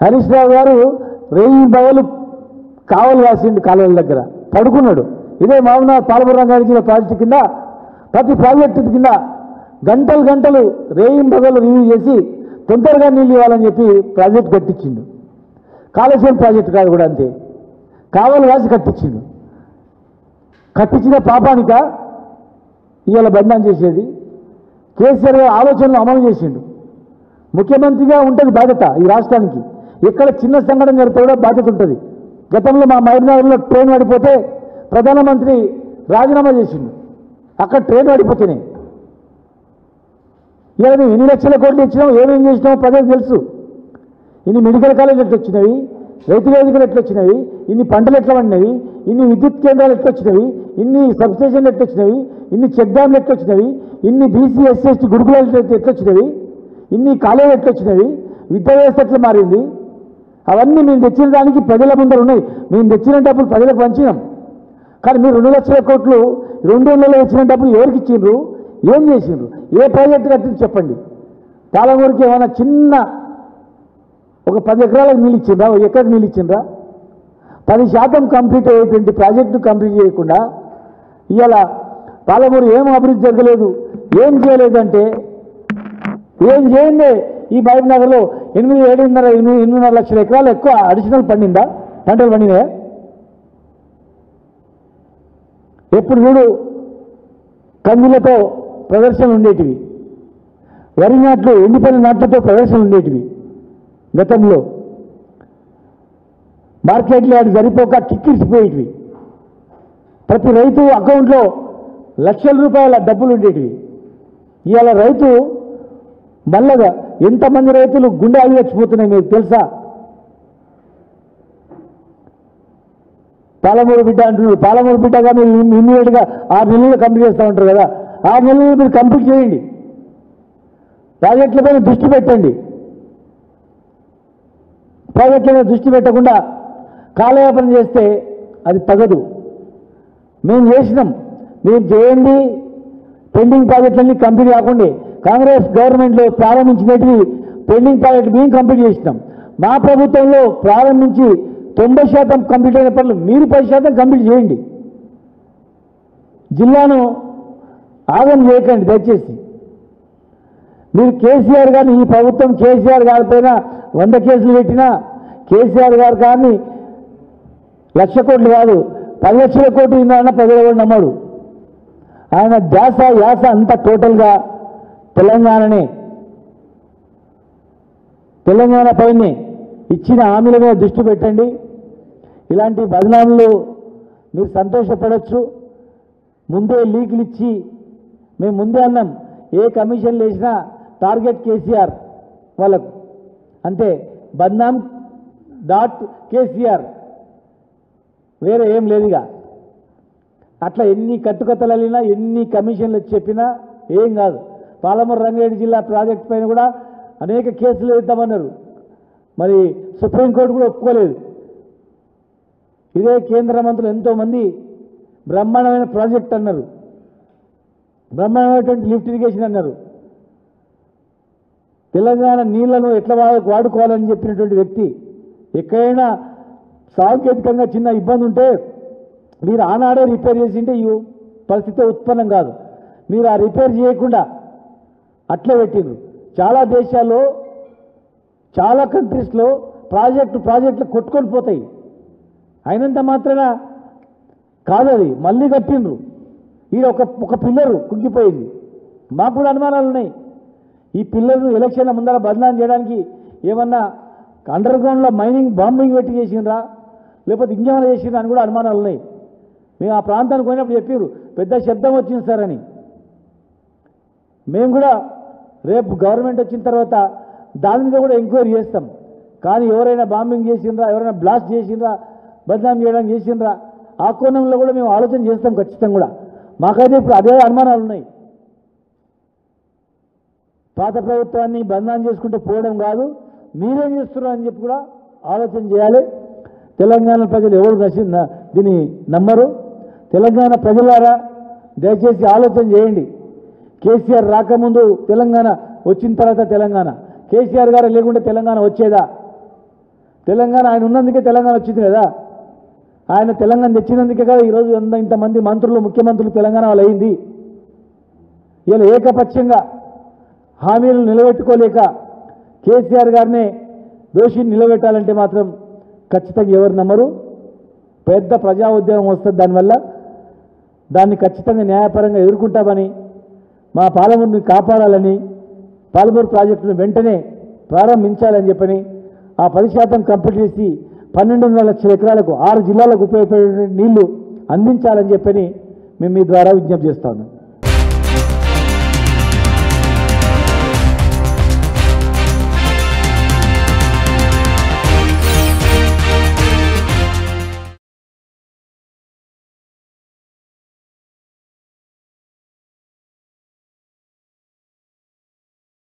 హరీష్ రావు గారు 1000 బయలు కావలు కాసిండు కాలువల దగ్గర పడుకున్నాడు. ఇదే మామూలు పాలమూరు రంగారెడ్డి ప్రాజెక్టు కింద ప్రతి ప్రాజెక్టు కింద గంటలు గంటలు 1000 బయలు రివ్యూ చేసి తొందరగా నీళ్ళు ఇవ్వాలని చెప్పి ప్రాజెక్టు కట్టించిండు. కాళేశ్వరం ప్రాజెక్టు కాదు కూడా అంతే, కావలు కాసి కట్టించిండు. కట్టించిన పాపానిక ఇవాళ బంధం చేసేది. కేసీఆర్ గారు ఆలోచనలు అమలు చేసిండు. ముఖ్యమంత్రిగా ఉంటుంది బాధ్యత ఈ రాష్ట్రానికి. ఎక్కడ చిన్న సంఘటన జరిగితే కూడా బాధ్యత ఉంటుంది. గతంలో మా మహబూబ్నగర్లో ట్రైన్ పడిపోతే ప్రధానమంత్రి రాజీనామా చేసిండు. అక్కడ ట్రైన్ పడిపోతేనే ఇలా మేము ఎన్ని లక్షల కోట్లు ఇచ్చినాం, ఏమేమి చేసినామో ప్రజలకు తెలుసు. ఇన్ని మెడికల్ కాలేజీలు ఎట్లా వచ్చినవి, రైతు వేదికలు ఎట్లా వచ్చినవి, ఇన్ని పంటలు ఎట్లా పండినవి, ఇన్ని విద్యుత్ కేంద్రాలు ఎట్లా వచ్చినవి, ఇన్ని సబ్స్టేషన్లు ఎట్లా వచ్చినవి, ఇన్ని చెక్ డ్యామ్లు ఎట్లా వచ్చినవి, ఇన్ని బీసీ ఎస్సీ ఎస్టీ గురుకులాలు ఎట్లా వచ్చినవి, ఇన్ని కాలేజీలు ఎట్లా వచ్చినవి, విద్యా వ్యవస్థ ఎట్లా మారింది, అవన్నీ మేము తెచ్చిన దానికి ప్రజల ముందర ఉన్నాయి. మేము తెచ్చిన డబ్బులు ప్రజలకు పంచినాం. కానీ మీరు 2 లక్షల కోట్లు 2 నెలల్లో వచ్చిన డబ్బులు ఎవరికి ఇచ్చిండ్రు, ఏం చేసిండ్రు, ఏ ప్రాజెక్టు కట్టింది చెప్పండి. పాలమూరుకి ఏమైనా చిన్న ఒక 10 ఎకరాలకు నీళ్ళు ఇచ్చిండ్రా, 1 ఎకరకు నీళ్ళు ఇచ్చిండ్రా? 10% కంప్లీట్ అయ్యేటువంటి ప్రాజెక్టు కంప్లీట్ చేయకుండా ఇవాళ పాలమూరు ఏం అభివృద్ధి జరగలేదు, ఏం చేయలేదంటే ఏం చేయండి. ఈ మహబూబ్నగర్లో 8,500 లక్షల ఎకరాలు ఎక్కువ అడిషనల్ పండిందా, పంటలు పండినాయా? ఎప్పుడు చూడు కందులతో ప్రదర్శనలు ఉండేటివి, వరి నాట్లు ఎండిపోయిన నాట్లతో ప్రదర్శనలు ఉండేటివి. గతంలో మార్కెట్లు అది సరిపోక కిక్కిరిసిపోయేటివి. ప్రతి రైతు అకౌంట్లో లక్షల రూపాయల డబ్బులు ఉండేటివి. ఇవాళ రైతు మల్లగా ఎంతమంది రైతులు గుండె ఆగి వచ్చిపోతున్నాయి మీకు తెలుసా? పాలమూరు బిడ్డ అంటున్నారు. పాలమూరు బిడ్డగా మీరు ఇమ్మీడియట్గా 6 నెలలు కంప్లీట్ చేస్తూ ఉంటారు కదా, 6 నెలలు మీరు కంప్లీట్ చేయండి. ప్రాజెక్టుల పైన దృష్టి పెట్టండి. ప్రాజెక్టుల మీద దృష్టి పెట్టకుండా కాలయాపన చేస్తే అది తగదు. మేము చేసినాం, మీరు చేయండి. పెండింగ్ ప్రాజెక్టులన్నీ కంప్లీట్ కాకుండా కాంగ్రెస్ గవర్నమెంట్లో ప్రారంభించినవి పెండింగ్ ప్రాజెక్టు మేము కంప్లీట్ చేసినాం. మా ప్రభుత్వంలో ప్రారంభించి 90% కంప్లీట్ అయిన పనులు మీరు 10% కంప్లీట్ చేయండి. జిల్లాను ఆగం చేయకండి దయచేసి. మీరు కేసీఆర్ గారిని, ఈ ప్రభుత్వం కేసీఆర్ గారి పైన 100 కేసులు పెట్టినా కేసీఆర్ గారు కానీ 1,00,000 కోట్లు కాదు 10 లక్షల కోట్లు ఇన్నారన్న ప్రజలు కూడా నమ్మడు. ఆయన యాస అంతా టోటల్గా తెలంగాణనే, తెలంగాణ పైనే ఇచ్చిన హామీల మీద దృష్టి పెట్టండి. ఇలాంటి బదనాములు మీరు సంతోషపడవచ్చు. ముందే లీకులు ఇచ్చి మేము ముందే అన్నాం, ఏ కమిషన్లు వేసినా టార్గెట్ కేసీఆర్ వాళ్ళకు అంతే, బద్నాం .కేసీఆర్, వేరే ఏం లేదుగా. అట్లా ఎన్ని కట్టుకథలు వెళ్ళినా ఎన్ని కమిషన్లు చెప్పినా ఏం కాదు. పాలమూరు రంగారెడ్డి జిల్లా ప్రాజెక్టు పైన కూడా అనేక కేసులు వేద్దామన్నారు. మరి సుప్రీంకోర్టు కూడా ఒప్పుకోలేదు. ఇదే కేంద్ర మంత్రులు ఎంతోమంది బ్రహ్మాండమైన ప్రాజెక్ట్ అన్నారు, బ్రహ్మాండమైనటువంటి లిఫ్ట్ ఇరిగేషన్ అన్నారు. తెలంగాణ నీళ్లను ఎట్లా వాడుకోవాలని చెప్పినటువంటి వ్యక్తి, ఎక్కడైనా సాంకేతికంగా చిన్న ఇబ్బంది ఉంటే మీరు ఆనాడే రిపేర్ చేసింటే ఈ పరిస్థితి ఉత్పన్నం కాదు. మీరు ఆ రిపేర్ చేయకుండా అట్లే పెట్టిండ్రు. చాలా దేశాల్లో, చాలా కంట్రీస్లో ప్రాజెక్టులు కొట్టుకొని పోతాయి. అయినంత మాత్రాన కాదు, అది మళ్ళీ కట్టిండ్రు. ఈ ఒక పిల్లరు కుంగిపోయింది. మాకు కూడా అనుమానాలు ఉన్నాయి. ఈ పిల్లర్ను ఎలక్షన్ల ముందర బదనాం చేయడానికి ఏమన్నా అండర్ గ్రౌండ్లో మైనింగ్ బాంబింగ్ పెట్టి చేసిండ్రా, లేకపోతే ఇంకేమైనా చేసిండ్రా అని కూడా అనుమానాలు ఉన్నాయి. మేము ఆ ప్రాంతానికి పోయినప్పుడు చెప్పారు, పెద్ద శబ్దం వచ్చింది సార్ అని. మేము కూడా రేపు గవర్నమెంట్ వచ్చిన తర్వాత దాని మీద కూడా ఎంక్వైరీ చేస్తాం. కానీ ఎవరైనా బాంబింగ్ చేసిండ్రా, ఎవరైనా బ్లాస్ట్ చేసిండ్రా, బదనాం చేయడానికి చేసిండ్రా, ఆ కోణంలో కూడా మేము ఆలోచన చేస్తాం ఖచ్చితంగా కూడా. మాకైతే ఇప్పుడు అదే అనుమానాలు ఉన్నాయి. పాత ప్రభుత్వాన్ని బదనాం చేసుకుంటూ పోవడం కాదు, మీరేం చేస్తున్నారు అని చెప్పి కూడా ఆలోచన చేయాలి. తెలంగాణ ప్రజలు ఎవరు దీన్ని నమ్మరు. తెలంగాణ ప్రజలారా దయచేసి ఆలోచన చేయండి. కేసీఆర్ రాకముందు తెలంగాణ, వచ్చిన తర్వాత తెలంగాణ, కేసీఆర్ గారు లేకుంటే తెలంగాణ వచ్చేదా? తెలంగాణ ఆయన ఉన్నందుకే తెలంగాణ వచ్చింది కదా. ఆయన తెలంగాణ తెచ్చినందుకే కదా ఈరోజు ఇంతమంది మంత్రులు ముఖ్యమంత్రులు తెలంగాణ వాళ్ళు అయింది. ఇలా ఏకపక్షంగా హామీలు నిలబెట్టుకోలేక కేసీఆర్ గారినే దోషిని నిలబెట్టాలంటే మాత్రం ఖచ్చితంగా ఎవరు నమ్మరు. పెద్ద ప్రజా ఉద్యమం వస్తుంది. దానివల్ల దాన్ని ఖచ్చితంగా న్యాయపరంగా ఎదుర్కొంటామని, మా పాలమూరుని కాపాడాలని, పాలమూరు ప్రాజెక్టును వెంటనే ప్రారంభించాలని చెప్పని, ఆ 10% కంప్లీట్ చేసి 12.5 లక్షల ఎకరాలకు 6 జిల్లాలకు ఉపయోగపడే నీళ్లు అందించాలని చెప్పని మేము మీ ద్వారా విజ్ఞప్తి చేస్తాను.